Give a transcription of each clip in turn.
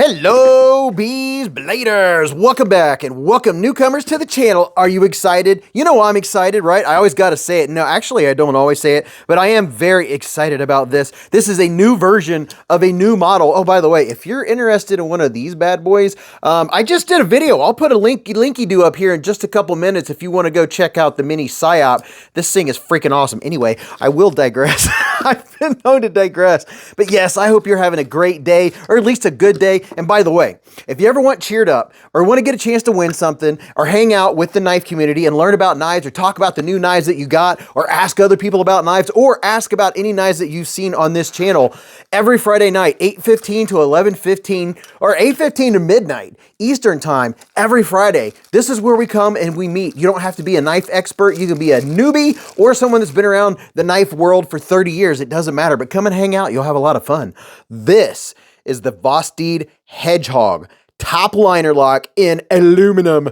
Hello, Beez Bladers! Welcome back and welcome newcomers to the channel. Are you excited? You know I'm excited, right? I always gotta say it. No, actually, I don't always say it, but I am very excited about this. This is a new version of a new model. Oh, by the way, if you're interested in one of these bad boys, I just did a video. I'll put a linky-do up here in just a couple minutes if you want to go check out the mini PSYOP. This thing is freaking awesome. Anyway, I will digress. I've been known to digress. But yes, I hope you're having a great day, or at least a good day. And by the way, if you ever want cheered up, or want to get a chance to win something, or hang out with the knife community and learn about knives, or talk about the new knives that you got, or ask other people about knives, or ask about any knives that you've seen on this channel, every Friday night, 8:15 to 11:15, or 8:15 to midnight, Eastern time, every Friday, this is where we come and we meet. You don't have to be a knife expert. You can be a newbie or someone that's been around the knife world for 30 years. It doesn't matter, but come and hang out. You'll have a lot of fun. This is the VOSTEED HEDGEHOG top liner lock in aluminum.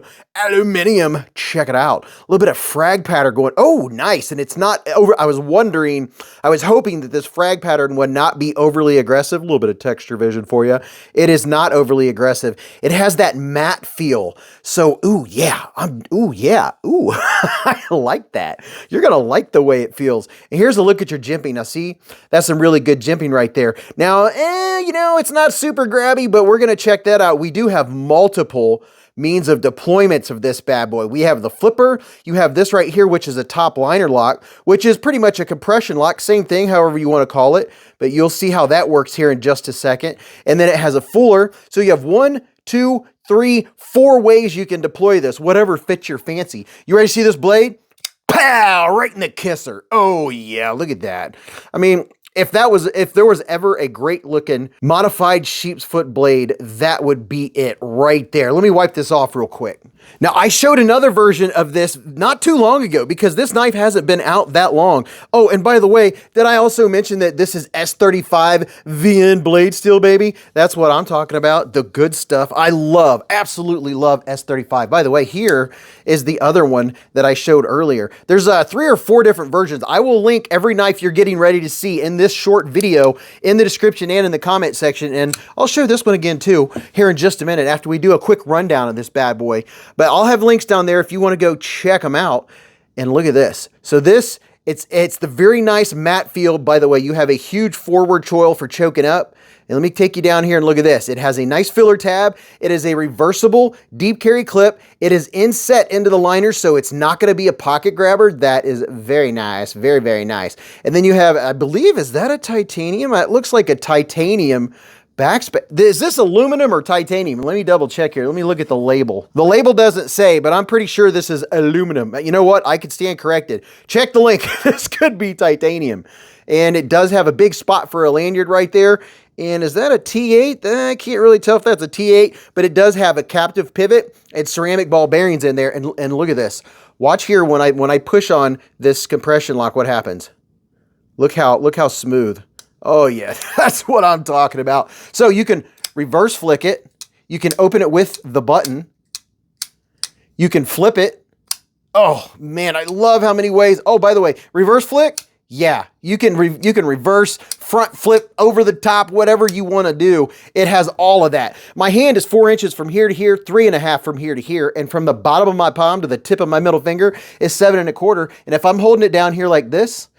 Check it out. A little bit of frag pattern going. Oh, nice. And it's not over. I was hoping that this frag pattern would not be overly aggressive. A little bit of texture vision for you. It is not overly aggressive. It has that matte feel. So, ooh, yeah. I like that. You're going to like the way it feels. And here's a look at your jimping. Now, see, that's some really good jimping right there. Now, it's not super grabby, but we're going to check that out. We do have multiple means of deployments of this bad boy. We have the flipper. You have this right here, which is a top liner lock, which is pretty much a compression lock. Same thing, however you want to call it, but you'll see how that works here in just a second. And then it has a fuller. So you have 1, 2, 3, 4 ways you can deploy this, whatever fits your fancy. You ready to see this blade? Pow! Right in the kisser. Oh yeah, look at that. I mean, if there was ever a great looking modified sheep's foot blade, that would be it right there. Let me wipe this off real quick. Now, I showed another version of this not too long ago because this knife hasn't been out that long. Oh, and by the way, did I also mention that this is S35 VN blade steel, baby? That's what I'm talking about, the good stuff. I absolutely love S35. By the way, here is the other one that I showed earlier. There's 3 or 4 different versions. I will link every knife you're getting ready to see in this short video in the description and in the comment section, and I'll show this one again too here in just a minute after we do a quick rundown of this bad boy. But I'll have links down there if you want to go check them out. And look at this. So this, it's the very nice matte feel. By the way, you have a huge forward choil for choking up. And let me take you down here and look at this. It has a nice filler tab. It is a reversible deep carry clip. It is inset into the liner, so it's not going to be a pocket grabber. That is very nice. Very, very nice. And then you have, I believe, is that a titanium? It looks like a titanium backspace. Is this aluminum or titanium? Let me double check here. Let me look at the label. The label doesn't say, but I'm pretty sure this is aluminum. You know what? I could stand corrected. Check the link. This could be titanium. And it does have a big spot for a lanyard right there. And is that a T8? I can't really tell if that's a T8, but it does have a captive pivot and ceramic ball bearings in there. And look at this. Watch here when I push on this compression lock, what happens? Look how smooth. Oh yeah, that's what I'm talking about. So you can reverse flick it. You can open it with the button. You can flip it. Oh man, I love how many ways. Oh, by the way, reverse flick. Yeah, you can reverse, front flip, over the top, whatever you want to do. It has all of that. My hand is 4 inches from here to here, 3.5 from here to here, and from the bottom of my palm to the tip of my middle finger is 7.25. And if I'm holding it down here like this,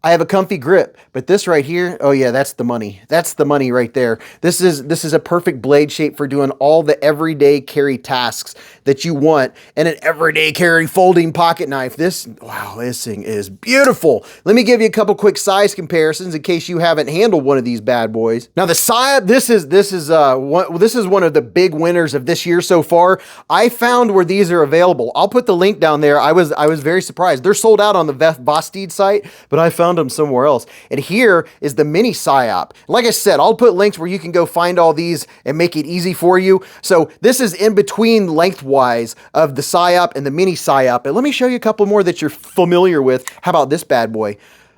I have a comfy grip, but this right here, oh yeah, that's the money. That's the money right there. This is a perfect blade shape for doing all the everyday carry tasks that you want, and an everyday carry folding pocket knife. Wow, this thing is beautiful. Let me give you a couple quick size comparisons in case you haven't handled one of these bad boys. Now the PSYOP, this is one of the big winners of this year so far. I found where these are available. I'll put the link down there. I was very surprised. They're sold out on the VOSTEED site, but I found them somewhere else. And here is the mini PSYOP. Like I said, I'll put links where you can go find all these and make it easy for you. So this is in between lengthwise of the PSYOP and the mini PSYOP. And let me show you a couple more that you're familiar with. How about this bad boy?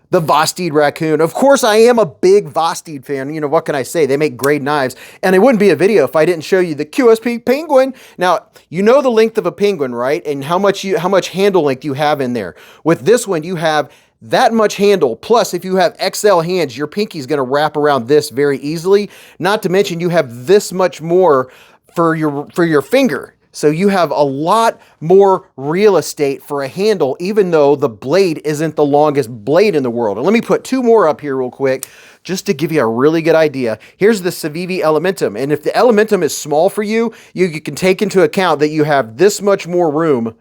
The VOSTEED Raccoon. Of course, I am a big VOSTEED fan. You know, what can I say? They make great knives. And it wouldn't be a video if I didn't show you the QSP Penguin. Now, you know the length of a penguin, right? And how much handle length you have in there. With this one, you have that much handle. Plus, if you have XL hands, your pinky's going to wrap around this very easily. Not to mention you have this much more for your finger. So you have a lot more real estate for a handle, even though the blade isn't the longest blade in the world. And let me put two more up here real quick, just to give you a really good idea. Here's the Civivi Elementum. And if the Elementum is small for you, you can take into account that you have this much more room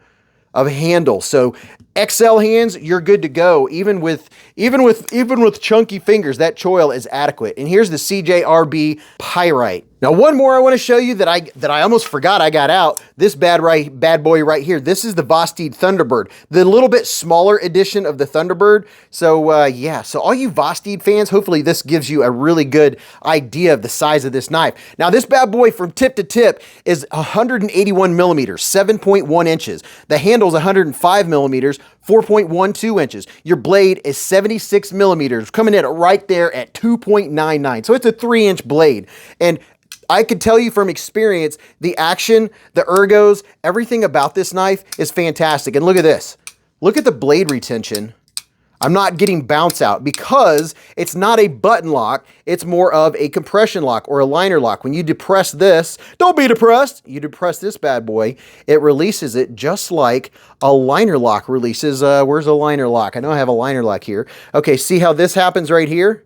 of handle. So XL hands, you're good to go. Even with chunky fingers, that choil is adequate. And here's the CJRB Pyrite. Now, one more I want to show you that I almost forgot I got out. This bad boy right here. This is the VOSTEED Thunderbird, the little bit smaller edition of the Thunderbird. So yeah, so all you VOSTEED fans, hopefully this gives you a really good idea of the size of this knife. Now, this bad boy from tip to tip is 181 millimeters, 7.1 inches. The handle's 105 millimeters, 4.12 inches. Your blade is 76 millimeters, coming in right there at 2.99. So it's a 3-inch blade. And I can tell you from experience, the action, the ergos, everything about this knife is fantastic. And look at this. Look at the blade retention. I'm not getting bounce out because it's not a button lock. It's more of a compression lock or a liner lock. When you depress this, don't be depressed. You depress this bad boy, it releases it just like a liner lock releases. Where's a liner lock? I know I have a liner lock here. Okay, see how this happens right here?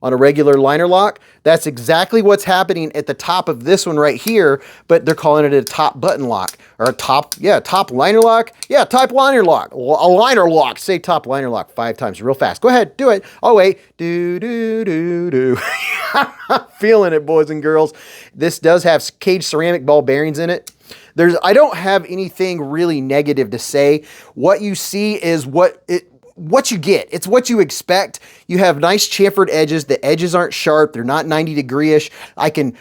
On a regular liner lock, that's exactly what's happening at the top of this one right here, but they're calling it a top button lock or a top liner lock. Yeah, top liner lock. A liner lock. Say top liner lock 5 times real fast. Go ahead, do it. Oh wait, do. I'm feeling it, boys and girls. This does have cage ceramic ball bearings in it. I don't have anything really negative to say. What you see is what you get. It's what you expect. You have nice chamfered edges. The edges aren't sharp. They're not 90 degree-ish. I can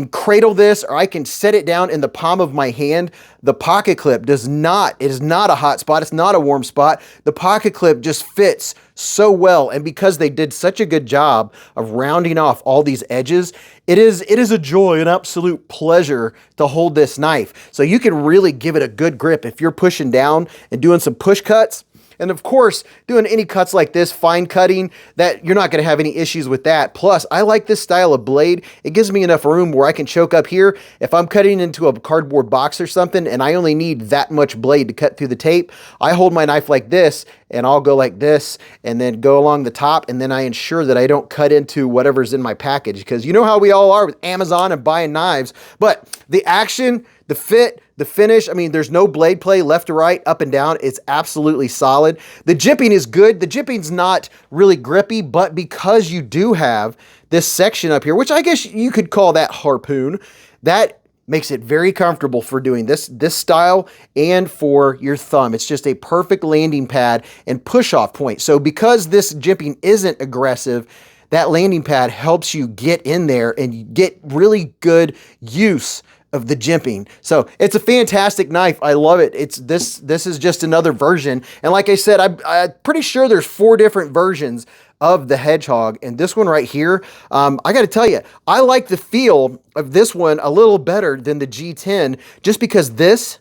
cradle this, or I can set it down in the palm of my hand. The pocket clip it is not a hot spot. It's not a warm spot. The pocket clip just fits so well. And because they did such a good job of rounding off all these edges, it is a joy, an absolute pleasure to hold this knife. So you can really give it a good grip if you're pushing down and doing some push cuts. And of course, doing any cuts like this, fine cutting, that you're not going to have any issues with that. Plus, I like this style of blade. It gives me enough room where I can choke up here. If I'm cutting into a cardboard box or something and I only need that much blade to cut through the tape, I hold my knife like this and I'll go like this and then go along the top, and then I ensure that I don't cut into whatever's in my package, because you know how we all are with Amazon and buying knives. But the action, the fit, the finish, I mean, there's no blade play left to right, up and down. It's absolutely solid. The jimping is good. The jimping's not really grippy, but because you do have this section up here, which I guess you could call that harpoon, that makes it very comfortable for doing this style and for your thumb. It's just a perfect landing pad and push-off point. So because this jimping isn't aggressive, that landing pad helps you get in there and get really good use of the jimping. So it's a fantastic knife. I love it. This is just another version. And like I said, I'm pretty sure there's 4 different versions of the Hedgehog. And this one right here, I got to tell you, I like the feel of this one a little better than the G10, just because this,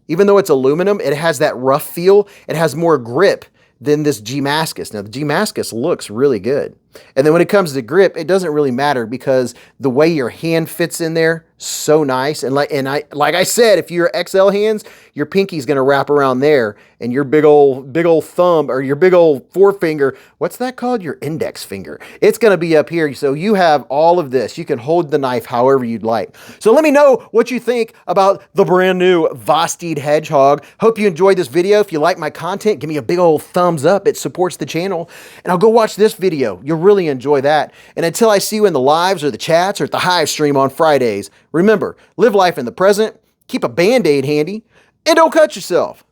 even though it's aluminum, it has that rough feel. It has more grip than this G-Mascus. Now, the G-Mascus looks really good. And then when it comes to grip, it doesn't really matter because the way your hand fits in there, so nice. And like I said, if you're XL hands, your pinky's gonna wrap around there, and your big old thumb, or your big old forefinger, what's that called? Your index finger. It's gonna be up here. So you have all of this. You can hold the knife however you'd like. So let me know what you think about the brand new VOSTEED Hedgehog. Hope you enjoyed this video. If you like my content, give me a big old thumbs up. It supports the channel. And I'll go watch this video. You'll really enjoy that. And until I see you in the lives or the chats or at the Hive stream on Fridays, remember, live life in the present, keep a Band-Aid handy, and don't cut yourself.